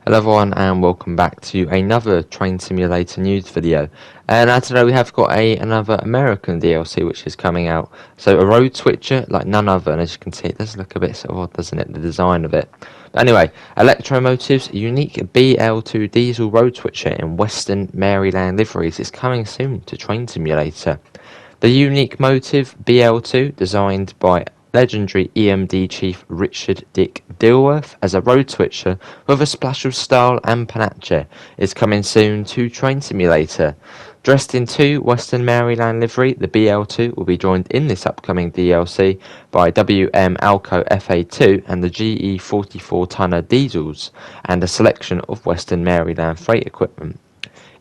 Hello everyone and welcome back to another train simulator news video. And today we have got another American DLC which is coming out. So a road switcher like none other, and as you can see it does look a bit sort of odd, doesn't it, the design of it. But anyway, Electromotive's unique BL2 diesel road switcher in Western Maryland liveries is coming soon to Train Simulator. The unique motive BL2, designed by legendary EMD chief Richard Dick Dilworth as a road switcher with a splash of style and panache, is coming soon to Train Simulator. Dressed in two Western Maryland livery, the BL2 will be joined in this upcoming DLC by WM Alco FA2 and the GE 44-tonner diesels, and a selection of Western Maryland freight equipment.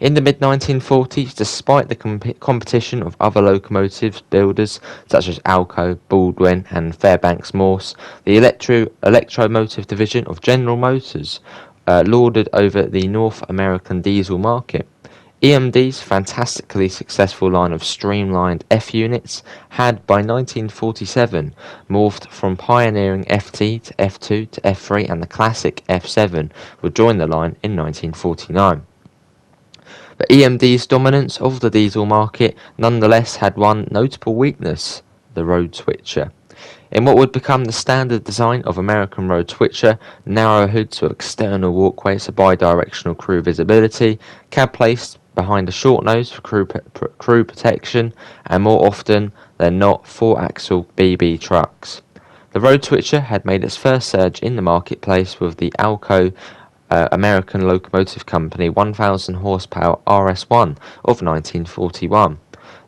In the mid-1940s, despite the competition of other locomotive builders such as Alco, Baldwin and Fairbanks Morse, the electromotive division of General Motors lorded over the North American diesel market. EMD's fantastically successful line of streamlined F units had, by 1947, morphed from pioneering FT to F2 to F3, and the classic F7 would join the line in 1949. But EMD's dominance of the diesel market nonetheless had one notable weakness: the road switcher. In what would become the standard design of American road switcher, narrow hoods with external walkways for bi-directional crew visibility, cab placed behind a short nose for crew protection, and more often than not 4-axle BB trucks. The road switcher had made its first surge in the marketplace with the Alco American Locomotive Company 1000 horsepower RS1 of 1941.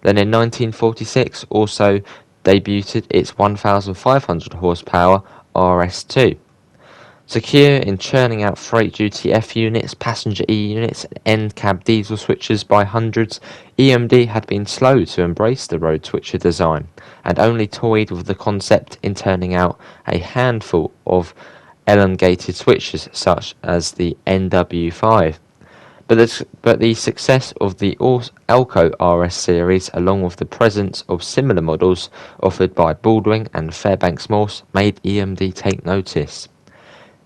Then in 1946 also debuted its 1500 horsepower RS2. Secure in churning out freight duty F units, passenger E units and end cab diesel switchers by hundreds, EMD had been slow to embrace the road switcher design, and only toyed with the concept in turning out a handful of elongated switches such as the NW5. But the success of the Alco RS series, along with the presence of similar models offered by Baldwin and Fairbanks Morse, made EMD take notice.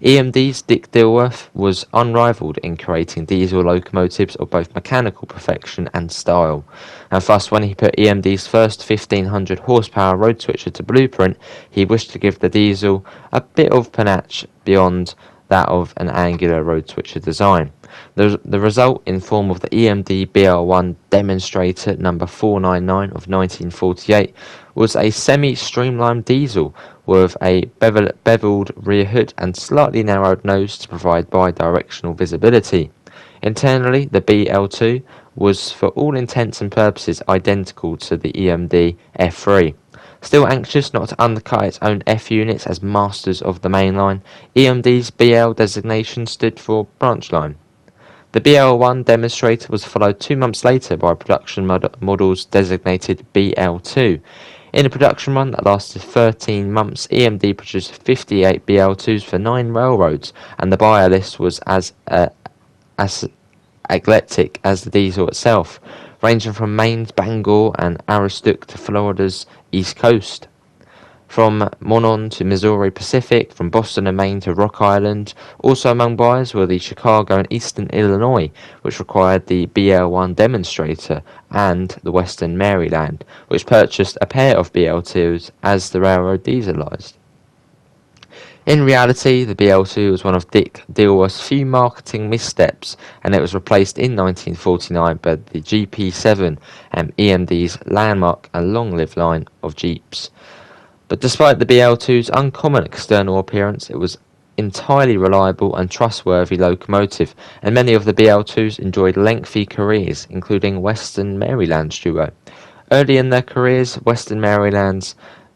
EMD's Dick Dilworth was unrivaled in creating diesel locomotives of both mechanical perfection and style, and thus when he put EMD's first 1500 horsepower road switcher to blueprint, he wished to give the diesel a bit of panache beyond that of an angular road switcher design. The result, in form of the EMD BL1 demonstrator number 499 of 1948, was a semi-streamlined diesel with a beveled rear hood and slightly narrowed nose to provide bi-directional visibility. Internally, the BL2 was for all intents and purposes identical to the EMD F3. Still anxious not to undercut its own F units as masters of the main line, EMD's BL designation stood for branch line. The BL1 demonstrator was followed 2 months later by production models designated BL2. In a production run that lasted 13 months, EMD produced 58 BL2s for 9 railroads, and the buyer list was as eclectic as the diesel itself, ranging from Maine's Bangor and Aroostook to Florida's East Coast. From Monon to Missouri Pacific, from Boston and Maine to Rock Island. Also among buyers were the Chicago and Eastern Illinois, which required the BL1 demonstrator, and the Western Maryland, which purchased a pair of BL2s as the railroad dieselized. In reality, the BL2 was one of Dick Dilworth's few marketing missteps, and it was replaced in 1949 by the GP7 and EMD's landmark and long-lived line of Jeeps. But despite the BL2's uncommon external appearance, it was entirely reliable and trustworthy locomotive, and many of the BL2s enjoyed lengthy careers, including Western Maryland's duo. Early in their careers, Western Maryland's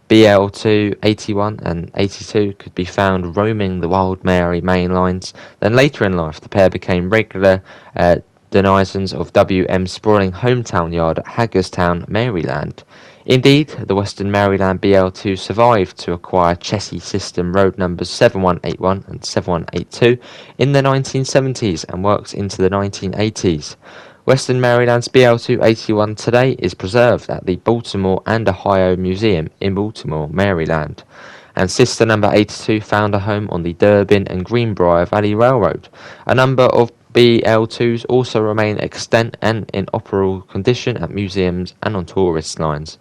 BL2 81 and 82 could be found roaming the Wild Mary main lines. Then later in life, the pair became regular denizens of WM's sprawling hometown yard at Hagerstown, Maryland. Indeed, the Western Maryland BL2 survived to acquire chassis system road numbers 7181 and 7182 in the 1970s and worked into the 1980s. Western Maryland's BL281 today is preserved at the Baltimore and Ohio Museum in Baltimore, Maryland. and sister number 82 found a home on the Durbin and Greenbrier Valley Railroad. A number of BL2s also remain extant and in operable condition at museums and on tourist lines.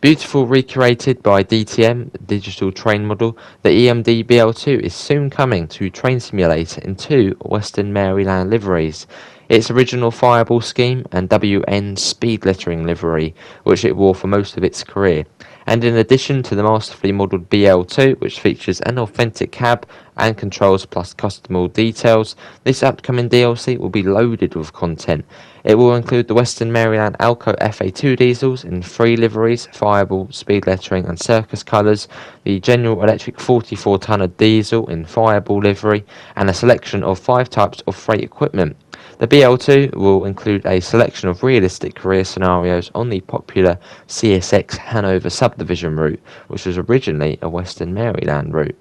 Beautiful recreated by DTM, digital train model, the EMD BL2 is soon coming to Train Simulator in 2 Western Maryland liveries. Its original Fireball scheme and WN speed lettering livery, which it wore for most of its career. And in addition to the masterfully modelled BL2, which features an authentic cab and controls plus customable details, this upcoming DLC will be loaded with content. It will include the Western Maryland Alco FA2 diesels in 3 liveries, Fireball, speed lettering and circus colours, the General Electric 44-tonner diesel in Fireball livery, and a selection of 5 types of freight equipment. The BL2 will include a selection of realistic career scenarios on the popular CSX Hanover subdivision route, which was originally a Western Maryland route.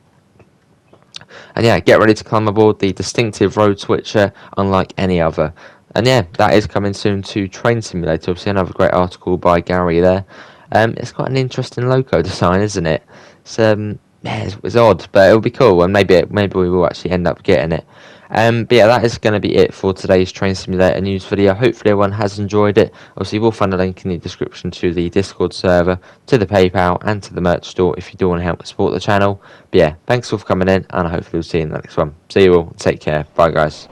And yeah, get ready to climb aboard the distinctive road switcher unlike any other. And yeah, that is coming soon to Train Simulator. Obviously another great article by Gary there. It's quite an interesting loco design, isn't it? It's yeah, it's odd, but it'll be cool, and maybe we will actually end up getting it. But yeah, that is going to be it for today's Train Simulator news video. Hopefully everyone has enjoyed it. Obviously, we'll find a link in the description to the Discord server, to the PayPal, and to the merch store if you do want to help support the channel. But yeah, thanks all for coming in, and hopefully we'll see you in the next one. See you all. Take care. Bye, guys.